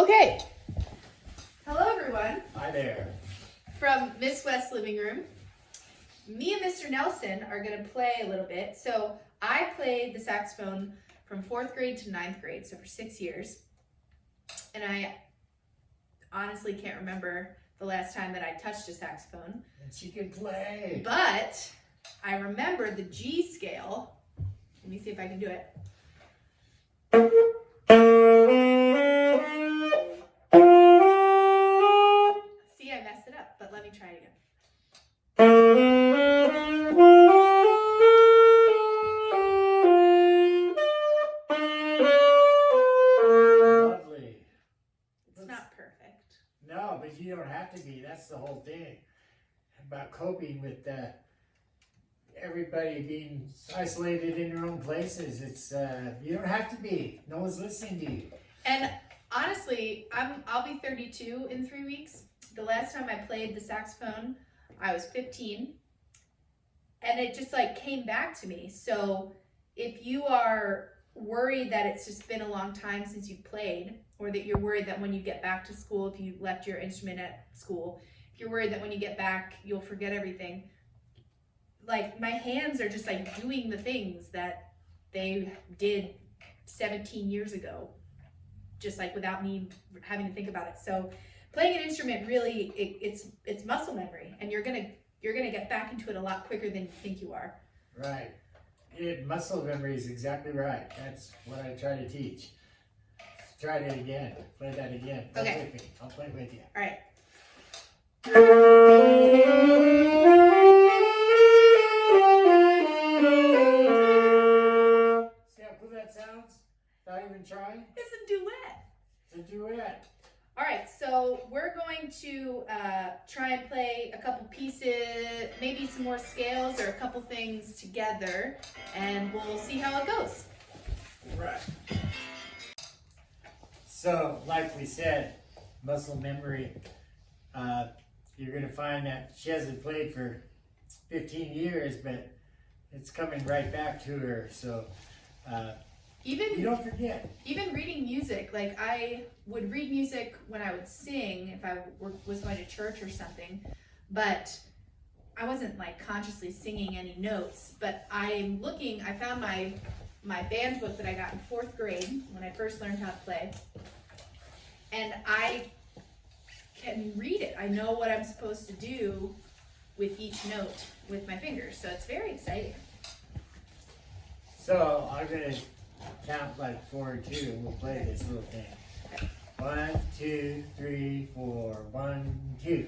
Okay. Hello, everyone. Hi there. From Miss West's living room. Me and Mr. Nelson are going to play a little bit. So I played the saxophone from 4th grade to 9th grade, so for 6 years. And I honestly can't remember the last time that I touched a saxophone. And she can play. But I remember the G scale. Let me see if I can do it. See, I messed it up, but let me try it again. Lovely. It's not perfect. No, but you don't have to be. That's the whole thing about coping with everybody being isolated in their own places. It's you don't have to be. No one's listening to you. And honestly, I'll be 32 in 3 weeks. The last time I played the saxophone, I was 15, and it just like came back to me. So if you are worried that it's just been a long time since you've played, or that you're worried that when you get back to school, if you left your instrument at school, if you're worried that when you get back, you'll forget everything, like my hands are just like doing the things that they did 17 years ago, just like without me having to think about it. So playing an instrument really, it's muscle memory, and you're gonna get back into it a lot quicker than you think you are. Right. Muscle memory is exactly right. That's what I try to teach. Try that again. Play that again. Play Okay. with me. I'll play with you. All right. See how cool that sounds? Not even trying? It's a duet. It's a duet. All right, so we're going to try and play a couple pieces, maybe some more scales or a couple things together, and we'll see how it goes. Right. So, like we said, muscle memory, you're going to find that she hasn't played for 15 years, but it's coming right back to her. So, you don't forget. Even reading music, like I would read music when I would sing if I was going to church or something, but I wasn't like consciously singing any notes. But I found my band book that I got in 4th grade when I first learned how to play, and I can read it. I know what I'm supposed to do with each note with my fingers, so it's very exciting. So, I'm going to count like 4 or 2 and we'll play this little thing. 1, 2, 3, 4, 1, 2.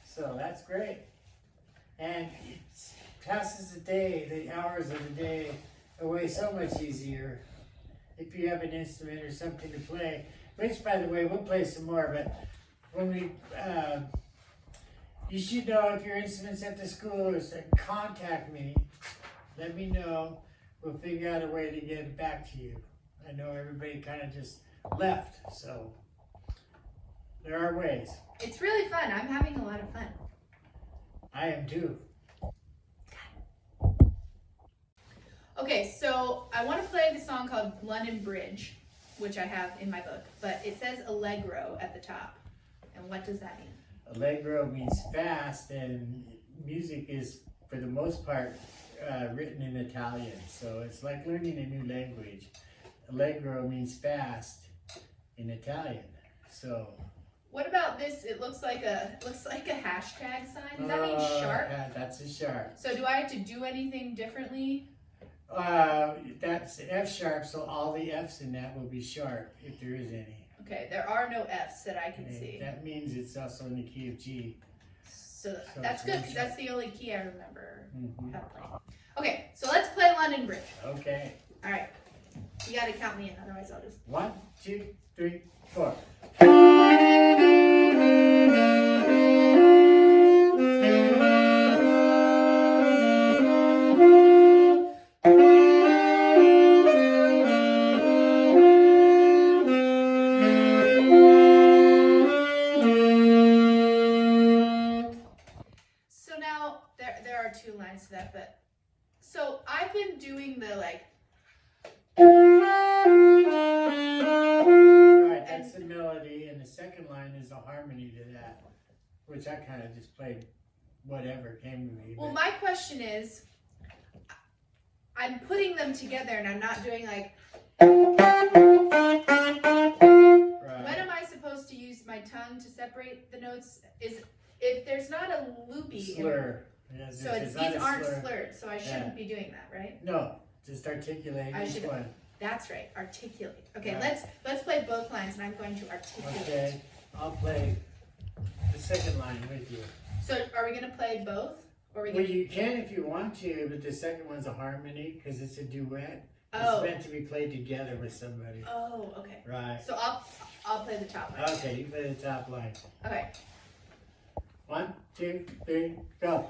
So that's great. And it passes the day, the hours of the day away so much easier if you have an instrument or something to play. Which, by the way, we'll play some more, but when we, you should know if your instrument's at the school or so, contact me. Let me know. We'll figure out a way to get it back to you. I know everybody kind of just left, so there are ways. It's really fun. I'm having a lot of fun. I am too. Okay, so I want to play the song called London Bridge, which I have in my book, but it says Allegro at the top. And what does that mean? Allegro means fast, and music is, for the most part, written in Italian. So it's like learning a new language. Allegro means fast in Italian. So. What about this? It looks like a hashtag sign. Does that mean sharp? Yeah, that's a sharp. So do I have to do anything differently? That's F sharp, so all the F's in that will be sharp, if there is any. Okay, there are no F's that I can see. That means it's also in the key of G. So that's good, because that's the only key I remember how to play. Okay, so let's play London Bridge. Okay. All right. You got to count me in, otherwise I'll just... 1, 2, 3, 4. are 2 lines to that, but so I've been doing the like. Right, that's the melody, and the second line is a harmony to that, which I kind of just played whatever came to me. Well, my question is, I'm putting them together and I'm not doing like. Right. When am I supposed to use my tongue to separate the notes? Is if there's not a loopy. Slur. Yes, So these aren't slurred, so I shouldn't be doing that, right? No, just articulate each one. That's right, articulate. Okay, Right. let's play both lines, and I'm going to articulate. Okay, I'll play the second line with you. So are we gonna play both, or are we Well, gonna? you can if you want to, but the second one's a harmony because it's a duet. Oh. It's meant to be played together with somebody. Oh, okay. Right. So I'll play the top line. Okay, you play the top line. Okay. 1, 2, 3, go.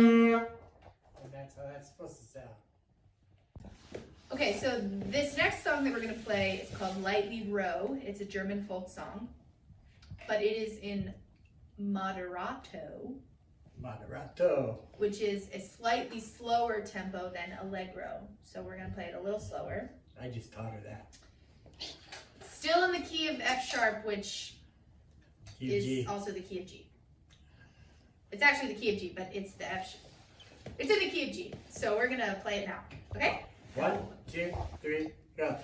And that's how that's supposed to sound. Okay, so this next song that we're gonna play is called "Lightly Row." It's a German folk song, but it is in moderato, Moderato. which is a slightly slower tempo than allegro. So we're gonna play it a little slower. I just taught her that. Still in the key of F sharp, which Key of is G. also the key of G. It's actually the key of G, but it's the F. It's in the key of G. So we're gonna play it now. Okay? 1, 2, 3, go.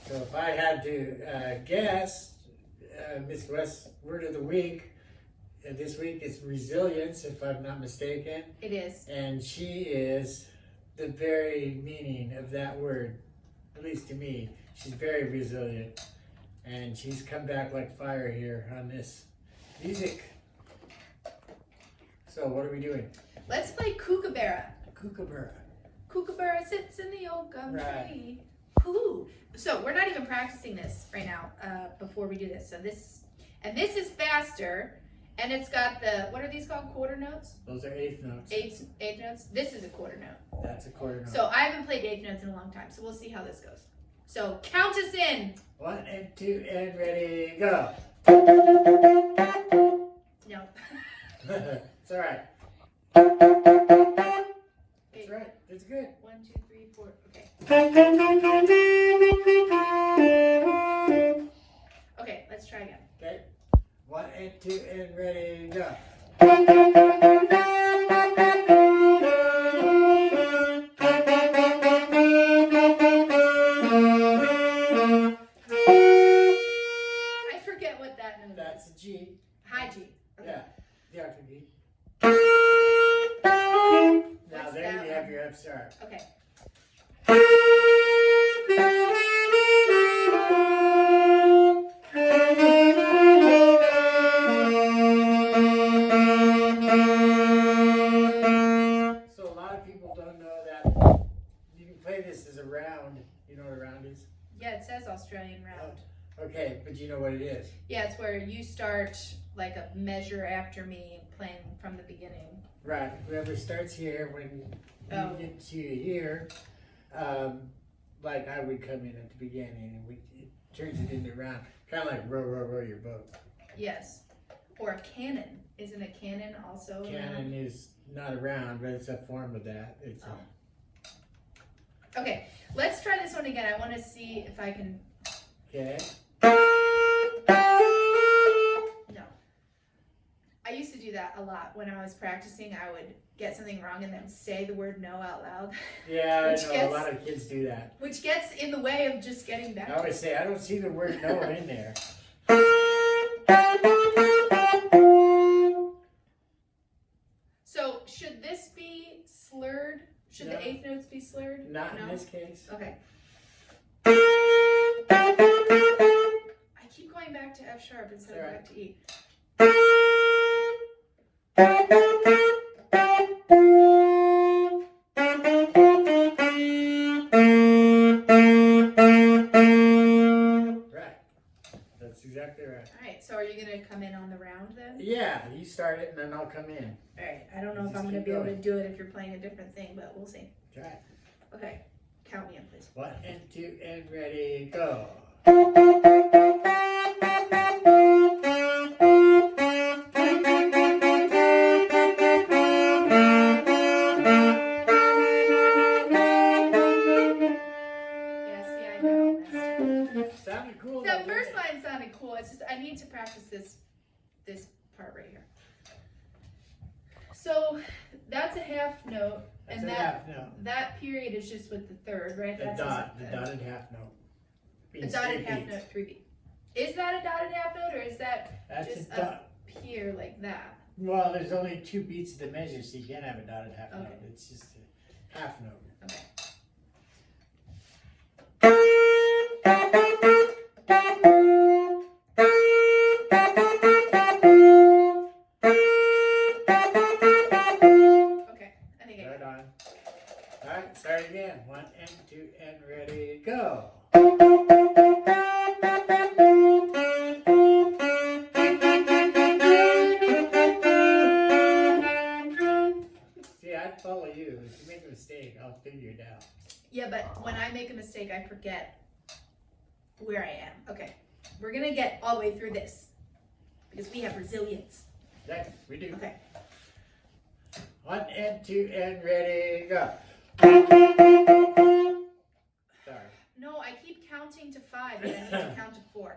So if I had to guess, Miss West's word of the week, this week is resilience, if I'm not mistaken. It is. And she is the very meaning of that word, at least to me. She's very resilient. And she's come back like fire here on this music. So what are we doing? Let's play Kookaburra. Kookaburra. Kookaburra sits in the old gum Right. tree. Ooh. So we're not even practicing this right now before we do this. So this is faster, and it's got the, what are these called? Quarter notes? Those are eighth notes. Eighth notes. This is a quarter note. That's a quarter note. So I haven't played eighth notes in a long time, so we'll see how this goes. So count us in. 1 and 2 and ready, go. No. It's all right. That's right. It's good. 1, 2, 3, 4. Okay. Okay, let's try again. Okay. 1 and 2 and ready, go. I forget what that note That's is. a G. High G. Okay. Yeah. The octave G. Now What's there that you have one? your F sharp. Okay. So a lot of people don't know that you can play this as a round. You know what a round is? Yeah, it says Australian round. Okay, but you know what it is. Yeah, it's where you start like a measure after me playing from the beginning. Right. Whoever starts here, when you get to here, like I would come in at the beginning and it turns it into a round. Kind of like row, row, row your boat. Yes. Or a cannon. Isn't a cannon also a Cannon round? is not a round, but it's a form of that. It's Okay, let's try this one again. I want to see if I can. okay. No. I used to do that a lot. When I was practicing, I would get something wrong and then say the word no out loud. Yeah, Which I know gets- a lot of kids do that. Which gets in the way of just getting I better. always say, I don't see the word no in there. So should this be slurred? Should No. the eighth notes be slurred? Not No? in this case. Okay. I keep going back to F sharp instead of Alright. back to E. Right. That's exactly right. Alright, so are you going to come in on the round then? Yeah, you start it and then I'll come in. Alright, I don't know if Just I'm going to keep be able to going. do it if you're playing a different thing, but we'll see. Try. Okay, count me in, please. 1 and 2 and ready, go. Yeah, see, I got all messed Sounded cool. up. That though, first didn't it? line sounded cool. It's just I need to practice this part right here. So that's a half note, That's and a that half note. that period is just with the third, right? The That's dot, the a dotted half note. a Means dotted 3 half beats. note, 3 beat. Is that a dotted half note, or is that That's just a dot. up here like that? Well, there's only 2 beats of the measure, so you can't have a dotted half Okay. note. It's just a half note. Okay. Okay, I think I got Right it. on. Alright, start again. 1 and 2 and ready, go. See, I'd follow you. If you make a mistake, I'll figure it out. Yeah, but when I make a mistake, I forget where I am. Okay, we're gonna get all the way through this because we have resilience. Okay, we do. Okay. 1 and 2 and ready, go. Sorry. No, I keep counting to 5 and I need to count to 4.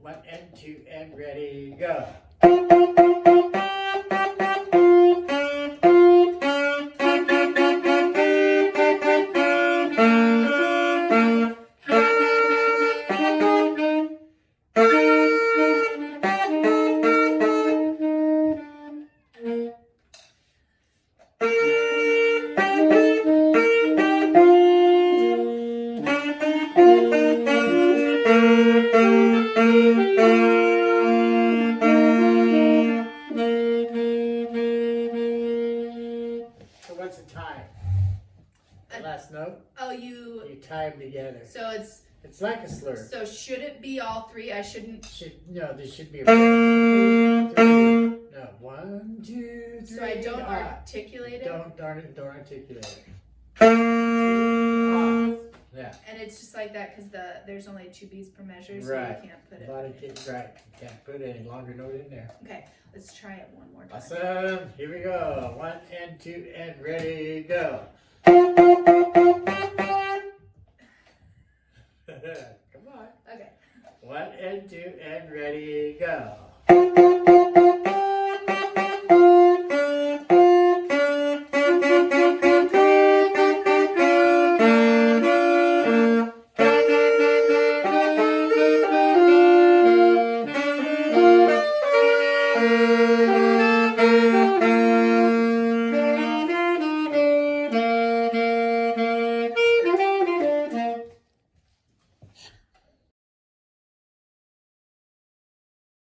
1 and 2 and ready, go. So what's a tie? The last note, Oh, you. you tie them together. So it's It's like a slur. so should it be all 3? I shouldn't. No, there should be a 1, 2, 3. No, 1, 2, 3. So I don't ah. articulate it. Don't don't articulate it. Yeah, And it's just like that because there's only 2 beats per measure, so Right. you can't put a it. lot of kids, right? You can't put any longer note in there. Okay, let's try it one more time. Awesome. Here we go. 1 and 2 and ready, go.